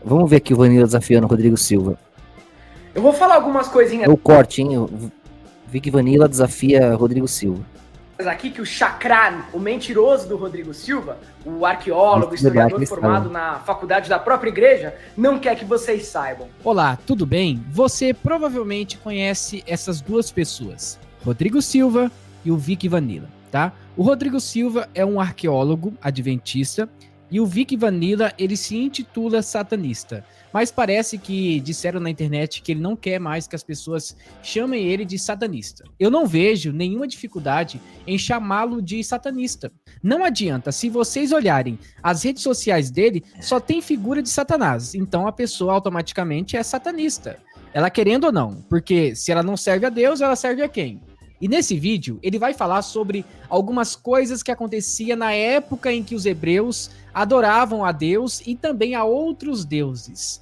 Vamos ver aqui o Vanilla desafiando o Rodrigo Silva. Eu vou falar algumas coisinhas É o corte, hein? O Vic Vanilla desafia Rodrigo Silva. aqui que o Chakran, o mentiroso do Rodrigo Silva, o arqueólogo, historiador formado na faculdade da própria igreja, não quer que vocês saibam. Olá, tudo bem? Você provavelmente conhece essas duas pessoas, Rodrigo Silva e o Vic Vanilla, tá? O Rodrigo Silva é um arqueólogo adventista e o Vic Vanilla, ele se intitula satanista. Mas parece que disseram na internet que ele não quer mais que as pessoas chamem ele de satanista. Eu não vejo nenhuma dificuldade em chamá-lo de satanista. Não adianta, se vocês olharem as redes sociais dele, só tem figura de Satanás. Então a pessoa automaticamente é satanista. Ela querendo ou não, porque se ela não serve a Deus, ela serve a quem? E nesse vídeo, ele vai falar sobre algumas coisas que aconteciam na época em que os hebreus adoravam a Deus e também a outros deuses.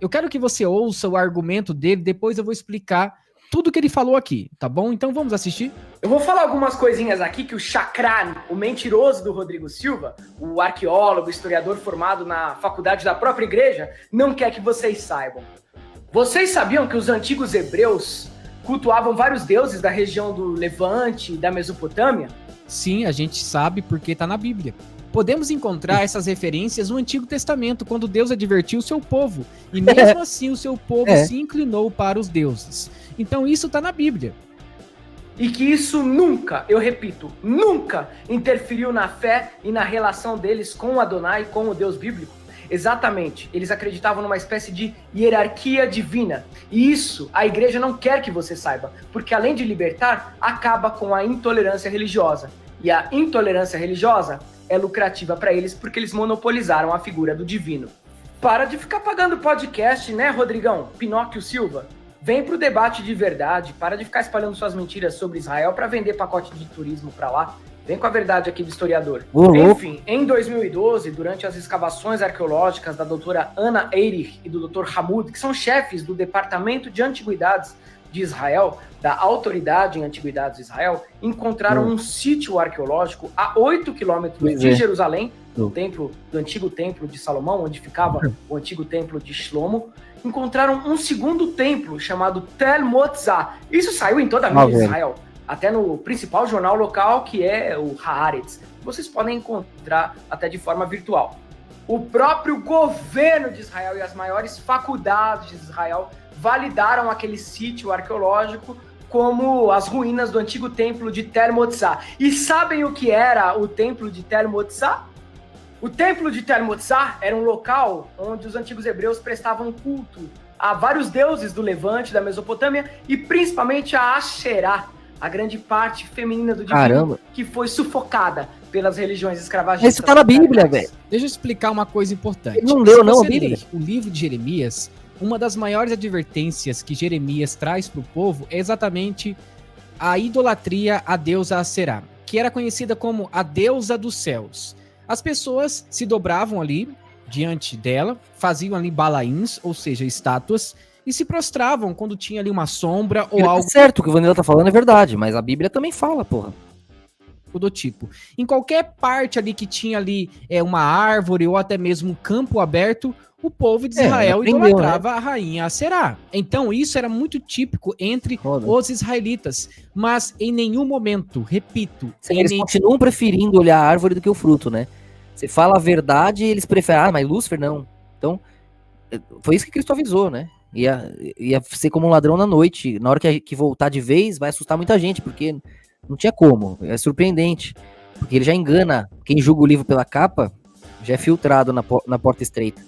Eu quero que você ouça o argumento dele, depois eu vou explicar tudo que ele falou aqui, tá bom? Então vamos assistir? Eu vou falar algumas coisinhas aqui que o Chakran, o mentiroso do Rodrigo Silva, o arqueólogo, historiador formado na faculdade da própria igreja, não quer que vocês saibam. Vocês sabiam que os antigos hebreus cultuavam vários deuses da região do Levante e da Mesopotâmia? Sim, a gente sabe porque tá na Bíblia. Podemos encontrar essas referências no Antigo Testamento, quando Deus advertiu o seu povo. E mesmo assim o seu povo se inclinou para os deuses. Então isso está na Bíblia. E que isso nunca, eu repito, nunca interferiu na fé e na relação deles com Adonai, com o Deus bíblico. Exatamente, eles acreditavam numa espécie de hierarquia divina. E isso a igreja não quer que você saiba, porque além de libertar, acaba com a intolerância religiosa. E a intolerância religiosa é lucrativa para eles porque eles monopolizaram a figura do divino. Para de ficar pagando podcast, né, Rodrigão? Pinóquio Silva? Vem pro debate de verdade, para de ficar espalhando suas mentiras sobre Israel para vender pacote de turismo para lá. Vem com a verdade aqui do historiador. Enfim, em 2012, durante as escavações arqueológicas da doutora Ana Eirich e do Dr. Hamoud, que são chefes do Departamento de Antiguidades de Israel, da Autoridade em Antiguidades de Israel, encontraram um sítio arqueológico a 8 quilômetros de Jerusalém, do antigo templo de Salomão, onde ficava o antigo templo de Shlomo. Encontraram um segundo templo chamado Tel Motzah. Isso saiu em toda a mídia de Israel, até no principal jornal local, que é o Haaretz. Vocês podem encontrar até de forma virtual. O próprio governo de Israel e as maiores faculdades de Israel validaram aquele sítio arqueológico como as ruínas do antigo templo de Tel Motzah. E sabem o que era o templo de Tel Motzah? O templo de Tel Motzah era um local onde os antigos hebreus prestavam culto a vários deuses do Levante, da Mesopotâmia, e principalmente a Asherah, a grande parte feminina do divino, que foi sufocada pelas religiões escravagistas. Isso tá na Bíblia, velho. Deixa eu explicar uma coisa importante. Ele não leu, não, a Bíblia. O livro de Jeremias, uma das maiores advertências que Jeremias traz para o povo é exatamente a idolatria à deusa Asherah, que era conhecida como a deusa dos céus. As pessoas se dobravam ali diante dela, faziam ali balaíns, ou seja, estátuas, e se prostravam quando tinha ali uma sombra ou algo. Certo, o que o Vanilla tá falando é verdade, mas a Bíblia também fala, porra. Do tipo. Em qualquer parte ali que tinha ali uma árvore ou até mesmo um campo aberto, o povo de Israel idolatrava a rainha Asherah. Então isso era muito típico entre os israelitas, mas em nenhum momento, repito... Eles continuam preferindo olhar a árvore do que o fruto, né? Você fala a verdade e eles preferem, mas Lúcifer não. Então, foi isso que Cristo avisou, né? Ia ser como um ladrão na noite. Na hora que voltar de vez, vai assustar muita gente, porque não tinha como. É surpreendente. Porque ele já engana. Quem julga o livro pela capa, já é filtrado na porta estreita.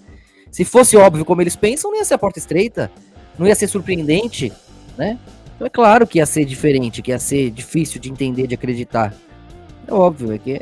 Se fosse óbvio como eles pensam, não ia ser a porta estreita. Não ia ser surpreendente, né? Então é claro que ia ser diferente, que ia ser difícil de entender, de acreditar. É óbvio, é que...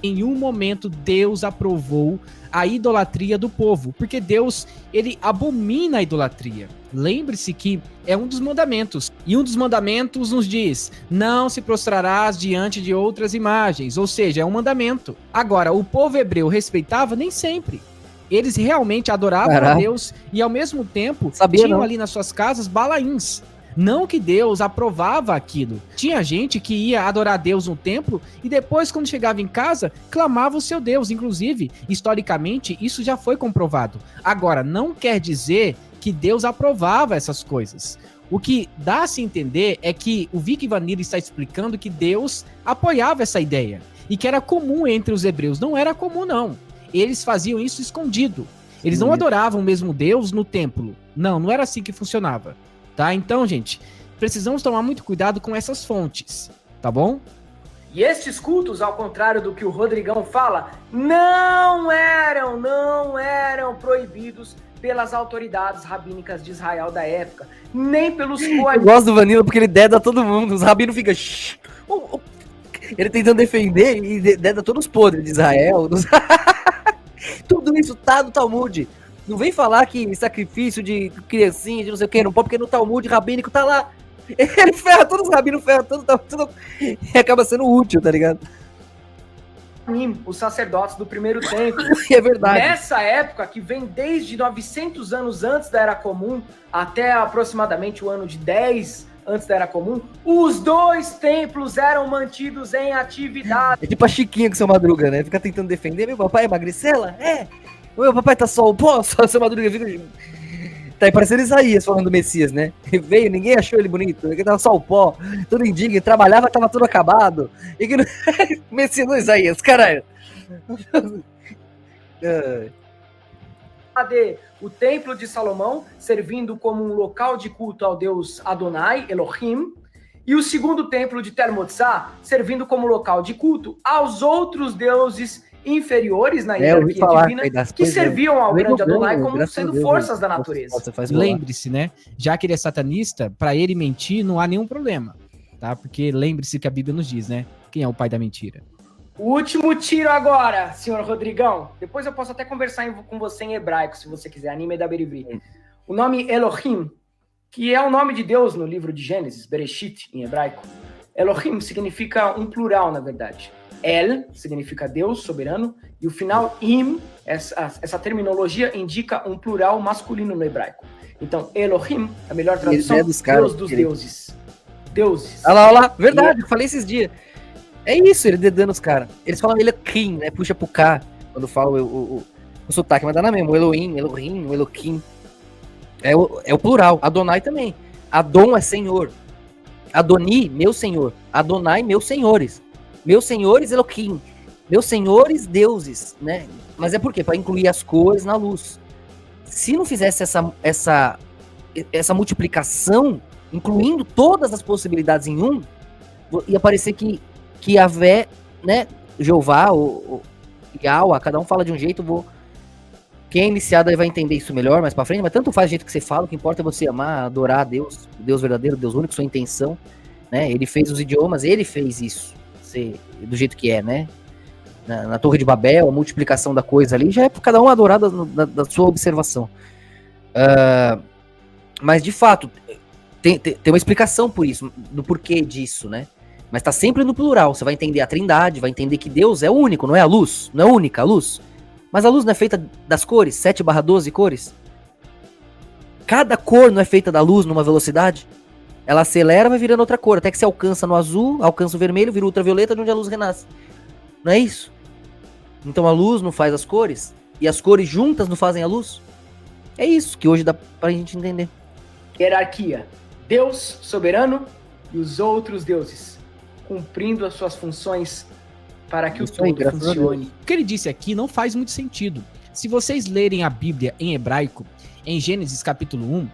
Em nenhum momento Deus aprovou a idolatria do povo, porque Deus, ele abomina a idolatria. Lembre-se que é um dos mandamentos, e um dos mandamentos nos diz, não se prostrarás diante de outras imagens, ou seja, é um mandamento. Agora, o povo hebreu respeitava? Nem sempre. Eles realmente adoravam a Deus e ao mesmo tempo tinham ali nas suas casas balaíns. Não que Deus aprovava aquilo. Tinha gente que ia adorar Deus no templo e depois, quando chegava em casa, clamava o seu Deus. Inclusive, historicamente, isso já foi comprovado. Agora, não quer dizer que Deus aprovava essas coisas. O que dá a se entender é que o Vic Vanilla está explicando que Deus apoiava essa ideia e que era comum entre os hebreus. Não era comum, não. Eles faziam isso escondido. Eles não adoravam o mesmo Deus no templo. Não era assim que funcionava. Tá? Então, gente, precisamos tomar muito cuidado com essas fontes, tá bom? E estes cultos, ao contrário do que o Rodrigão fala, não eram proibidos pelas autoridades rabínicas de Israel da época, nem pelos Eu gosto do Vanilla porque ele deda todo mundo, os rabinos ficam... Ele tentando defender e deda todos os podres de Israel. Tudo isso tá no Talmud. Não vem falar que sacrifício de criancinha, de não sei o que, não pode, porque no Talmud rabínico tá lá. Ele ferra todos os rabinos, ferra tudo e acaba sendo útil, tá ligado? Os sacerdotes do primeiro templo. É verdade. Nessa época, que vem desde 900 anos antes da Era Comum, até aproximadamente o ano de 10 antes da Era Comum, os dois templos eram mantidos em atividade. É tipo a Chiquinha com seu Madruga, né? Fica tentando defender. Meu papai é magricela? É. O meu papai tá só o pó, só seu Madruga fica... Tá aí parecendo Isaías falando do Messias, né? Veio, ninguém achou ele bonito, ele tava só o pó, todo indigno, trabalhava, tava tudo acabado. E que não... Messias não Isaías, caralho. O templo de Salomão, servindo como um local de culto ao deus Adonai, Elohim, e o segundo templo de Tel Motzá, servindo como local de culto aos outros deuses inferiores na hierarquia divina, que serviam ao grande Adonai como sendo forças da natureza. Lembre-se, né? Já que ele é satanista, para ele mentir não há nenhum problema, tá? Porque lembre-se que a Bíblia nos diz, né? Quem é o pai da mentira? O último tiro agora, senhor Rodrigão. Depois eu posso até conversar com você em hebraico, se você quiser, anime da Beribri. O nome Elohim, que é o nome de Deus no livro de Gênesis, Bereshit, em hebraico. Elohim significa um plural, na verdade. El significa Deus, soberano, e o final im, essa terminologia indica um plural masculino no hebraico. Então, Elohim, a melhor tradução, Deus dos deuses. Deuses. Olha lá, verdade, eu falei esses dias. É isso, ele dedando os caras. Eles falam Elohim, né? Puxa pro K, quando fala o sotaque, mas dá na mesma. Elohim, Elohim. É o plural. Adonai também. Adon é senhor. Adoni, meu senhor. Adonai, meus senhores. Meus senhores Elohim. Meus senhores deuses, né? Mas é por quê? Para incluir as cores na luz. Se não fizesse essa multiplicação, incluindo todas as possibilidades em um, ia parecer que Yahvé, né, Jeová, ou Yahweh, cada um fala de um jeito, quem é iniciado aí vai entender isso melhor mais pra frente, mas tanto faz o jeito que você fala, o que importa é você amar, adorar a Deus, Deus verdadeiro, Deus único, sua intenção, né, ele fez os idiomas, ele fez isso, do jeito que é, né, na Torre de Babel, a multiplicação da coisa ali, já é pra cada um adorar da sua observação. Mas de fato, tem uma explicação por isso, do porquê disso, né? Mas tá sempre no plural, você vai entender a trindade, vai entender que Deus é único, não é a luz, não é única a luz. Mas a luz não é feita das cores, 7/12 cores? Cada cor não é feita da luz numa velocidade? Ela acelera, vai virando outra cor, até que você alcança no azul, alcança o vermelho, vira ultravioleta, de onde a luz renasce. Não é isso? Então a luz não faz as cores, e as cores juntas não fazem a luz? É isso que hoje dá pra gente entender. Hierarquia. Deus soberano e os outros deuses, cumprindo as suas funções para que o todo funcione. O que ele disse aqui não faz muito sentido. Se vocês lerem a Bíblia em hebraico, em Gênesis capítulo 1,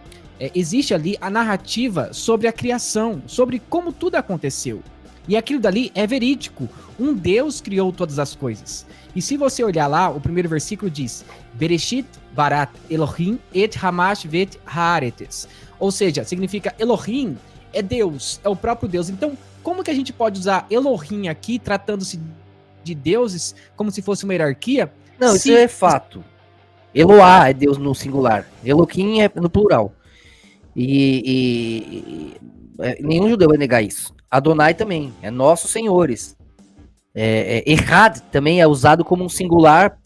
existe ali a narrativa sobre a criação, sobre como tudo aconteceu. E aquilo dali é verídico. Um Deus criou todas as coisas. E se você olhar lá, o primeiro versículo diz: Bereshit barat Elohim et hamash vet haaretes. Ou seja, significa Elohim é Deus, é o próprio Deus. Então, como que a gente pode usar Elohim aqui, tratando-se de deuses, como se fosse uma hierarquia? Não, isso é fato. Eloá é Deus no singular. Elohim é no plural. Nenhum judeu vai negar isso. Adonai também, é nossos senhores. Echad também é usado como um singular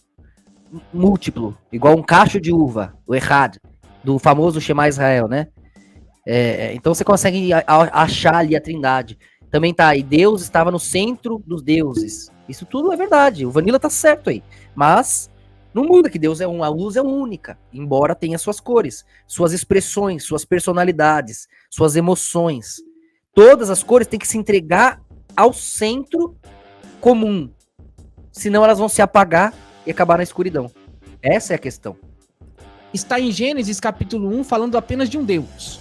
múltiplo, igual um cacho de uva, o Echad, do famoso Shema Israel, né? Então você consegue achar ali a trindade. Também tá aí, Deus estava no centro dos deuses. Isso tudo é verdade, o Vanilla tá certo aí. Mas não muda que Deus a luz é única, embora tenha suas cores, suas expressões, suas personalidades, suas emoções. Todas as cores têm que se entregar ao centro comum. Senão elas vão se apagar e acabar na escuridão. Essa é a questão. Está em Gênesis capítulo 1 falando apenas de um Deus.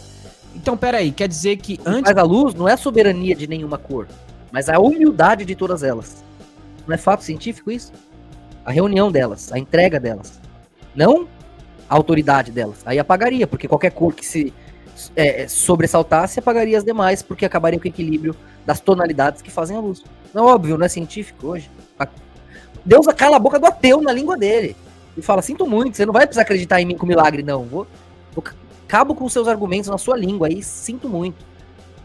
Então, peraí, quer dizer que antes... Mas a luz não é a soberania de nenhuma cor, mas a humildade de todas elas. Não é fato científico isso? A reunião delas, a entrega delas. Não a autoridade delas. Aí apagaria, porque qualquer cor que se sobressaltasse apagaria as demais, porque acabaria com o equilíbrio das tonalidades que fazem a luz. Não é óbvio, não é científico hoje. Deus cala a boca do ateu na língua dele. E fala, sinto muito, você não vai precisar acreditar em mim com milagre, não. Vou acabo com seus argumentos na sua língua aí, sinto muito.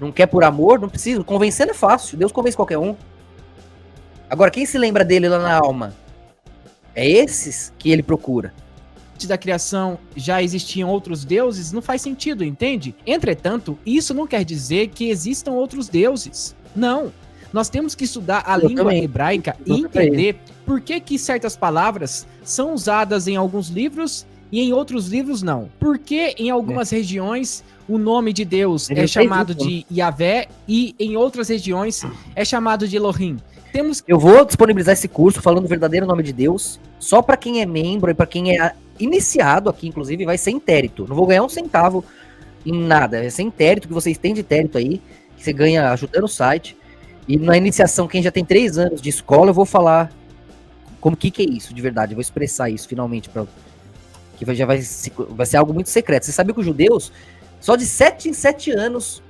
Não quer por amor? Não precisa. Convencendo é fácil. Deus convence qualquer um. Agora, quem se lembra dele lá na alma? É esses que ele procura. Antes da criação já existiam outros deuses? Não faz sentido, entende? Entretanto, isso não quer dizer que existam outros deuses. Não. Nós temos que estudar a língua hebraica e entender por que certas palavras são usadas em alguns livros e em outros livros não. Por que em algumas regiões o nome de Deus é chamado de Yahvé e em outras regiões é chamado de Elohim? Eu vou disponibilizar esse curso falando o verdadeiro nome de Deus, só para quem é membro e para quem é iniciado aqui, inclusive, vai ser intérito. Não vou ganhar um centavo em nada, vai ser intérito, que vocês têm de intérito aí, que você ganha ajudando o site. E na iniciação, quem já tem 3 anos de escola, eu vou falar como que é isso, de verdade. Eu vou expressar isso, finalmente, que já vai ser algo muito secreto. Você sabia que os judeus, só de 7 em 7 anos,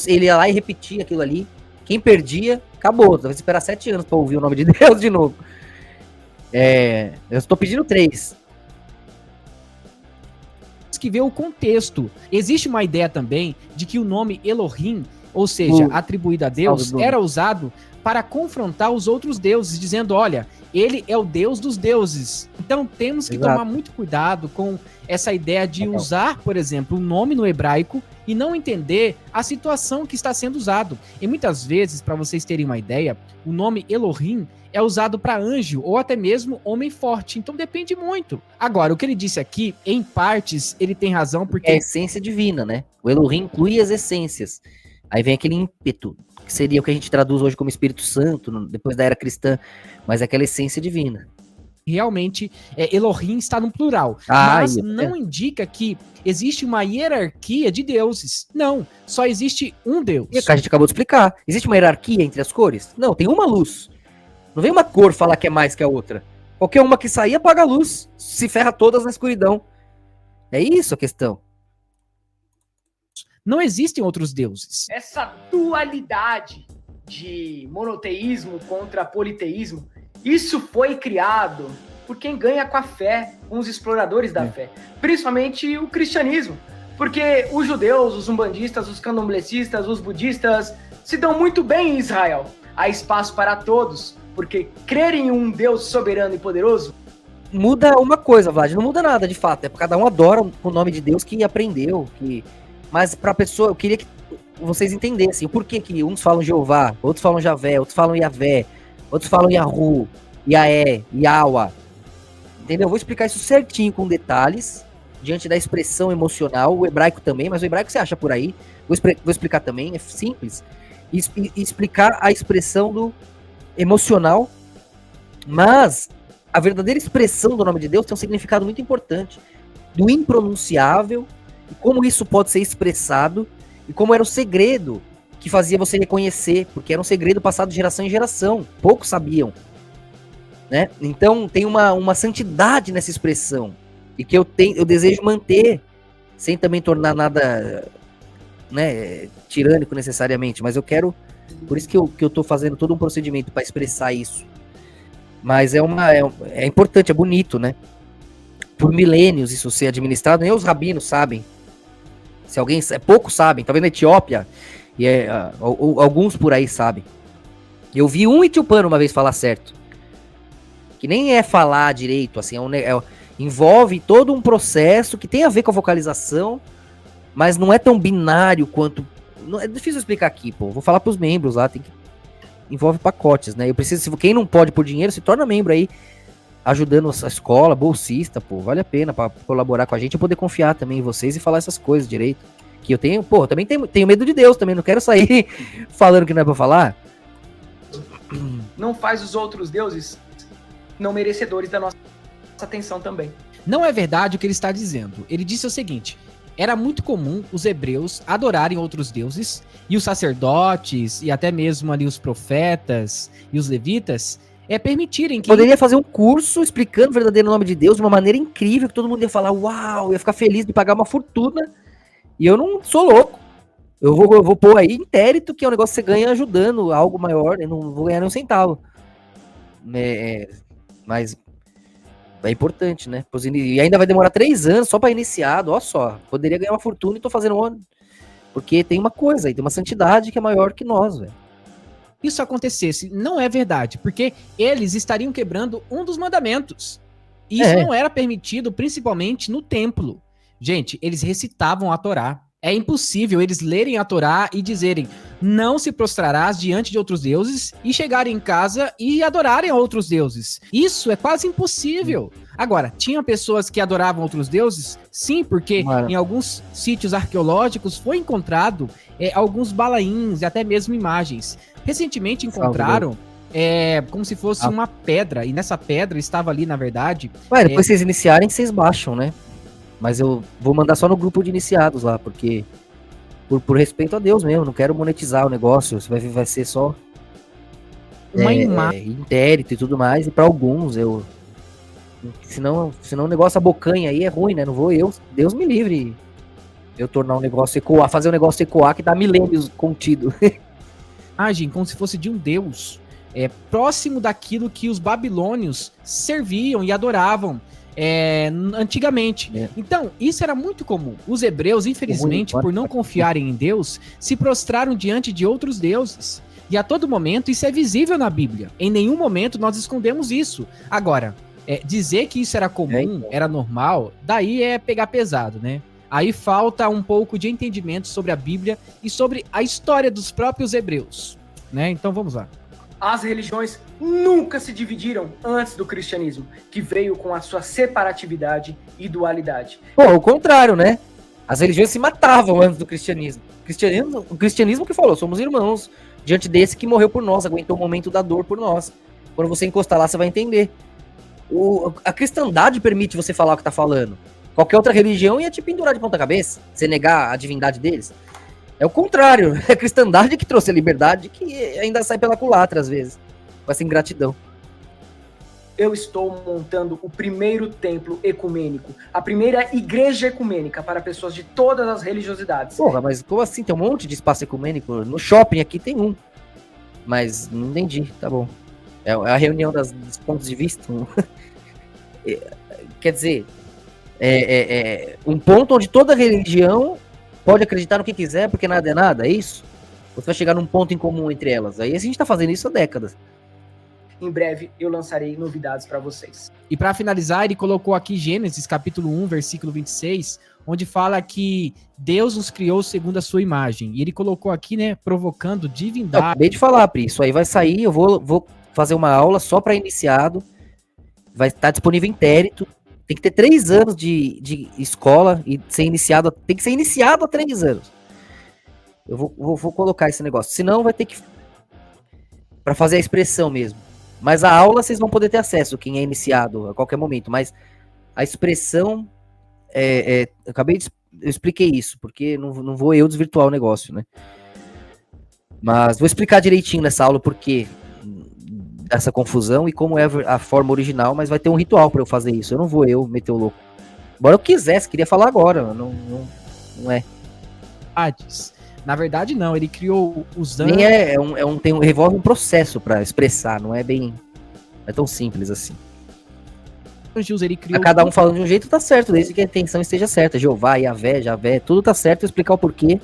ele ia lá e repetia aquilo ali. Quem perdia, acabou. Vai esperar 7 anos para ouvir o nome de Deus de novo. Eu estou pedindo 3. Que ver o contexto. Existe uma ideia também de que o nome Elohim, ou seja, atribuído a Deus, era usado para confrontar os outros deuses, dizendo, olha, ele é o Deus dos deuses. Então temos que tomar muito cuidado com essa ideia de usar, por exemplo, um nome no hebraico e não entender a situação que está sendo usado. E muitas vezes, para vocês terem uma ideia, o nome Elohim é usado para anjo ou até mesmo homem forte. Então depende muito. Agora, o que ele disse aqui, em partes, ele tem razão, porque... É a essência divina, né? O Elohim inclui as essências. Aí vem aquele ímpeto, que seria o que a gente traduz hoje como Espírito Santo, depois da era cristã, mas é aquela essência divina. Realmente, Elohim está no plural, mas não indica que existe uma hierarquia de deuses. Não, só existe um Deus. E a gente acabou de explicar. Existe uma hierarquia entre as cores? Não, tem uma luz. Não vem uma cor falar que é mais que a outra. Qualquer uma que sair apaga a luz, se ferra todas na escuridão. É isso a questão. Não existem outros deuses. Essa dualidade de monoteísmo contra politeísmo, isso foi criado por quem ganha com a fé, com os exploradores da fé. Principalmente o cristianismo. Porque os judeus, os umbandistas, os candomblecistas, os budistas se dão muito bem em Israel. Há espaço para todos, porque crer em um Deus soberano e poderoso... Muda uma coisa, Vlad, não muda nada de fato. Cada um adora o nome de Deus que aprendeu, Mas pra pessoa, eu queria que vocês entendessem o porquê que uns falam Jeová, outros falam Javé, outros falam Yavé, outros falam Yahu, Yaé, Yawa. Entendeu? Eu vou explicar isso certinho com detalhes, diante da expressão emocional, o hebraico também, mas o hebraico você acha por aí. Vou explicar também, é simples. E explicar a expressão do emocional, mas a verdadeira expressão do nome de Deus tem um significado muito importante, do impronunciável, e como isso pode ser expressado, e como era o segredo que fazia você reconhecer, porque era um segredo passado de geração em geração, poucos sabiam, né? Então tem uma santidade nessa expressão, e que eu desejo manter, sem também tornar nada, né, tirânico necessariamente, mas eu quero, por isso que eu tô fazendo todo um procedimento para expressar isso. Mas é importante, é bonito, né? Por milênios isso ser administrado, nem os rabinos sabem. Se alguém, poucos sabem, talvez na Etiópia, e alguns por aí sabem. Eu vi um etiopano uma vez falar certo, que nem é falar direito, assim, envolve todo um processo que tem a ver com a vocalização, mas não é tão binário quanto... Não, é difícil explicar aqui, pô. Vou falar pros membros lá, envolve pacotes, né? Eu preciso, quem não pode por dinheiro, se torna membro aí, ajudando a escola, bolsista, pô, vale a pena pra colaborar com a gente, eu poder confiar também em vocês e falar essas coisas direito. Que eu tenho, pô, também tenho medo de Deus também, não quero sair falando que não é pra falar. Não faz os outros deuses não merecedores da nossa atenção também. Não é verdade o que ele está dizendo. Ele disse o seguinte: era muito comum os hebreus adorarem outros deuses, e os sacerdotes, e até mesmo ali os profetas e os levitas, permitirem que... Poderia fazer um curso explicando o verdadeiro nome de Deus de uma maneira incrível, que todo mundo ia falar, uau, ia ficar feliz de pagar uma fortuna, e eu não sou louco. Eu vou pôr aí intérito, que é um negócio que você ganha ajudando algo maior, eu não vou ganhar nem um centavo. Mas é importante, né? E ainda vai demorar 3 anos só para iniciado, ó só. Poderia ganhar uma fortuna e tô fazendo um... Porque tem uma coisa aí, tem uma santidade que é maior que nós, velho. Isso acontecesse, não é verdade, porque eles estariam quebrando um dos mandamentos. E isso não era permitido, principalmente no templo. Gente, eles recitavam a Torá. É impossível eles lerem a Torá e dizerem: não se prostrarás diante de outros deuses, e chegarem em casa e adorarem a outros deuses. Isso é quase impossível. Agora, tinha pessoas que adoravam outros deuses? Sim, porque em alguns sítios arqueológicos foi encontrado alguns balaíns e até mesmo imagens. Recentemente encontraram como se fosse uma pedra, e nessa pedra estava ali, na verdade... Ué, depois vocês iniciarem, vocês baixam, né? Mas eu vou mandar só no grupo de iniciados lá, porque... Por respeito a Deus mesmo, não quero monetizar o negócio, vai ser só... Uma imagem. Intérito e tudo mais, e para alguns eu... Senão o negócio abocanha aí é ruim, né? Não vou eu, Deus me livre, eu tornar um negócio ecoar, fazer um negócio ecoar que dá milênios contido. Gente, como se fosse de um deus, próximo daquilo que os babilônios serviam e adoravam antigamente. Então, isso era muito comum. Os hebreus, infelizmente, por não confiarem em Deus, se prostraram diante de outros deuses. E a todo momento isso é visível na Bíblia. Em nenhum momento nós escondemos isso. Agora, dizer que isso era comum, era normal, daí é pegar pesado, né? Aí falta um pouco de entendimento sobre a Bíblia e sobre a história dos próprios hebreus, né? Então vamos lá. As religiões nunca se dividiram antes do cristianismo, que veio com a sua separatividade e dualidade. Pô, o contrário, né? As religiões se matavam antes do cristianismo. O cristianismo que falou, somos irmãos, diante desse que morreu por nós, aguentou o momento da dor por nós. Quando você encostar lá, você vai entender. A cristandade permite você falar o que tá falando. Qualquer outra religião ia te pendurar de ponta cabeça, você negar a divindade deles. É o contrário, é a cristandade que trouxe a liberdade, que ainda sai pela culatra às vezes, com essa ingratidão. Eu estou montando o primeiro templo ecumênico, a primeira igreja ecumênica para pessoas de todas as religiosidades. Porra, mas como assim? Tem um monte de espaço ecumênico? No shopping aqui tem um, mas não entendi, tá bom. É a reunião dos pontos de vista. Quer dizer, um ponto onde toda religião pode acreditar no que quiser, porque nada é nada, é isso? Você vai chegar num ponto em comum entre elas. Aí a gente tá fazendo isso há décadas. Em breve eu lançarei novidades para vocês. E para finalizar, ele colocou aqui Gênesis, capítulo 1, versículo 26, onde fala que Deus nos criou segundo a sua imagem. E ele colocou aqui, né, provocando divindade. Eu acabei de falar, Pri, isso aí vai sair, eu vou fazer uma aula só para iniciado, vai estar disponível em Intérito. Tem que ter 3 anos de escola e ser iniciado, tem que ser iniciado há 3 anos. Eu vou colocar esse negócio, senão vai ter que, para fazer a expressão mesmo. Mas a aula vocês vão poder ter acesso, quem é iniciado a qualquer momento, mas a expressão, eu expliquei isso, porque não vou eu desvirtuar o negócio, né? Mas vou explicar direitinho nessa aula porque essa confusão e como é a forma original, mas vai ter um ritual para eu fazer isso. Eu não vou meter o louco. Embora eu quisesse, queria falar agora, não é. Na verdade não, ele criou os anjos. Nem revolve um processo para expressar, não é tão simples assim. Ele criou cada um falando de um jeito tá certo, desde que a intenção esteja certa. Jeová, Yahvé, Javé, tudo tá certo, eu explicar o porquê.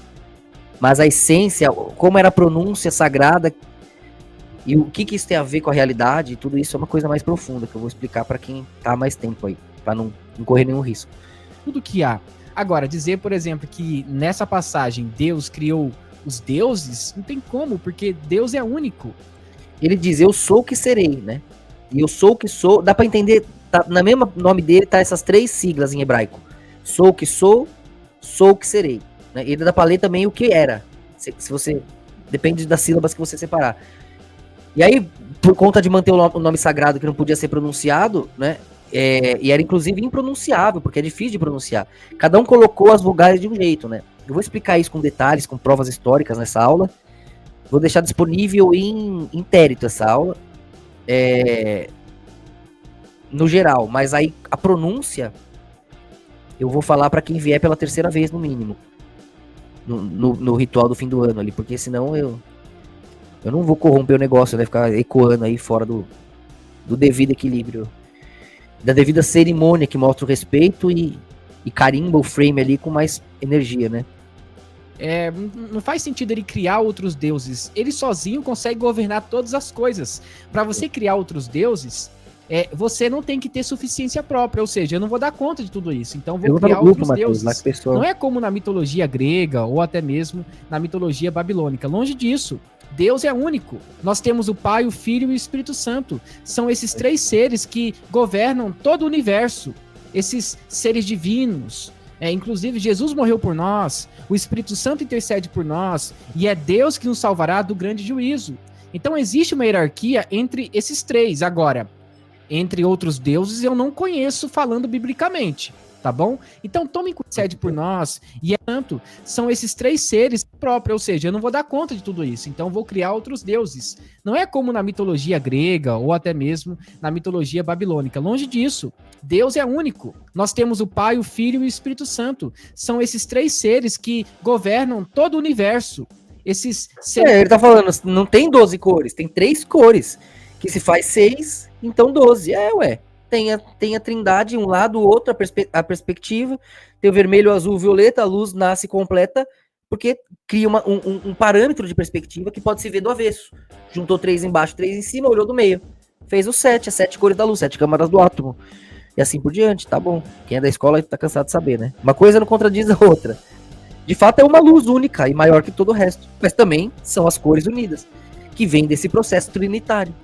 Mas a essência, como era a pronúncia sagrada, e o que isso tem a ver com a realidade, tudo isso é uma coisa mais profunda, que eu vou explicar para quem tá há mais tempo aí, para não correr nenhum risco. Tudo que há. Agora, dizer, por exemplo, que nessa passagem Deus criou os deuses, não tem como, porque Deus é único. Ele diz, eu sou o que serei, né? E eu sou o que sou, dá pra entender, tá, na mesma nome dele tá essas 3 siglas em hebraico. Sou o que sou o que serei. Né? E dá pra ler também o que era, se você, depende das sílabas que você separar. E aí, por conta de manter o nome sagrado que não podia ser pronunciado, né? E era inclusive impronunciável, porque é difícil de pronunciar. Cada um colocou as vogais de um jeito, né? Eu vou explicar isso com detalhes, com provas históricas nessa aula. Vou deixar disponível em intérito essa aula. No geral, mas aí a pronúncia eu vou falar para quem vier pela 3ª vez, no mínimo. No ritual do fim do ano ali, porque senão eu não vou corromper o negócio, né? Ficar ecoando aí fora do devido equilíbrio. Da devida cerimônia que mostra o respeito e carimba o frame ali com mais energia, né? Não faz sentido ele criar outros deuses. Ele sozinho consegue governar todas as coisas. Para você criar outros deuses, você não tem que ter suficiência própria. Ou seja, eu não vou dar conta de tudo isso. Então vou criar outros deuses. Não é como na mitologia grega ou até mesmo na mitologia babilônica. Longe disso. Deus é único. Nós temos o Pai, o Filho e o Espírito Santo. São esses 3 seres que governam todo o universo. Esses seres divinos. Inclusive, Jesus morreu por nós. O Espírito Santo intercede por nós. E é Deus que nos salvará do grande juízo. Então, existe uma hierarquia entre esses 3. Agora, entre outros deuses, eu não conheço falando biblicamente. Tá bom? Então tome intercede por nós, e tanto, são esses 3 seres próprios, ou seja, eu não vou dar conta de tudo isso, então vou criar outros deuses. Não é como na mitologia grega, ou até mesmo na mitologia babilônica, longe disso. Deus é único. Nós temos o Pai, o Filho e o Espírito Santo. São esses 3 seres que governam todo o universo. Esses seres... ele tá falando, não tem 12 cores, tem 3 cores, que se faz 6, então 12. Tem a trindade, um lado, o outro, a perspectiva, tem o vermelho, o azul, o violeta, a luz nasce completa, porque cria um parâmetro de perspectiva que pode se ver do avesso. Juntou 3 embaixo, 3 em cima, olhou do meio. Fez o 7, as 7 cores da luz, 7 câmaras do átomo. E assim por diante, tá bom. Quem é da escola tá cansado de saber, né? Uma coisa não contradiz a outra. De fato, é uma luz única e maior que todo o resto. Mas também são as cores unidas, que vêm desse processo trinitário.